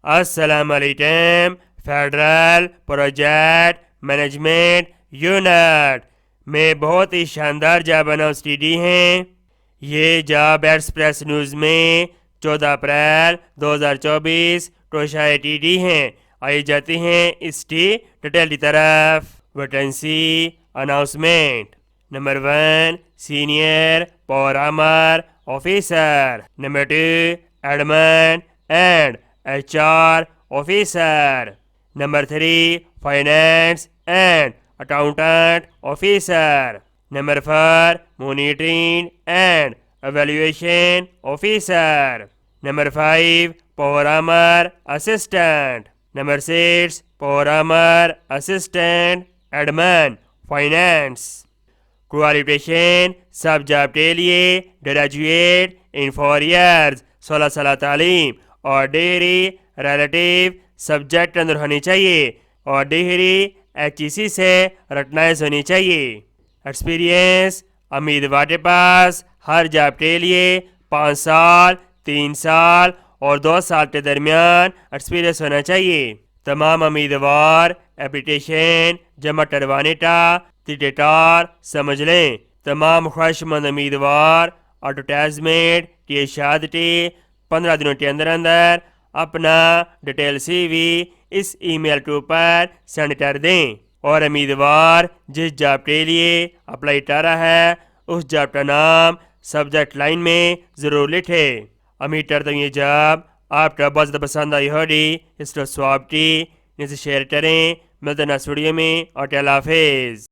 अस्सलामुअलैकुम। Federal project management unit में बहुत ही शानदार जॉब अनाउंस की हैं। ये जॉब एक्सप्रेस न्यूज़ में 14 अप्रैल 2024 को शाये की हैं। आई जाती हैं इसकी डिटेल की तरफ। Vacancy announcement. Number 1 senior power armour officer. Number 2 admin and HR officer. Number 3 finance and accountant officer. Number 4 monitoring and evaluation officer. Number 5 power armour assistant. Number 6 power armour assistant admin finance. Qualification सब job के लिए graduate in 4 years 16 साल तालीम और degree relative subject अंदर होनी चाहिए और डिग्री HEC से रिकॉग्नाइज होनी चाहिए। एक्सपीरियंस उम्मीदवार के पास हर जॉब के लिए 5 साल 3 साल और 2 साल के दरमियान एक्सपीरियंस होना चाहिए। तमाम उम्मीदवार एप्लीकेशन जमा करवाने का तरीक़ाकार समझ लें। तमाम ख्वाहिशमंद उम्मीदवार एडवर्टाइजमेंट की शहादती 15 दिनों के अंदर अंदर अपना डिटेल CV इस ईमेल के ऊपर सेंड कर दें और उम्मीदवार जिस जॉब के लिए अप्लाई कर रहा है उस जॉब का नाम सब्जेक्ट लाइन में ज़रूर लिखें। उम्मीद करता हूँ ये जॉब आपका बहुत ज़्यादा पसंद आई होगी। इसको स्वाब की इसे शेयर करें। मिलते हैं नेक्स्ट वीडियो में और अल्लाह हाफिज़।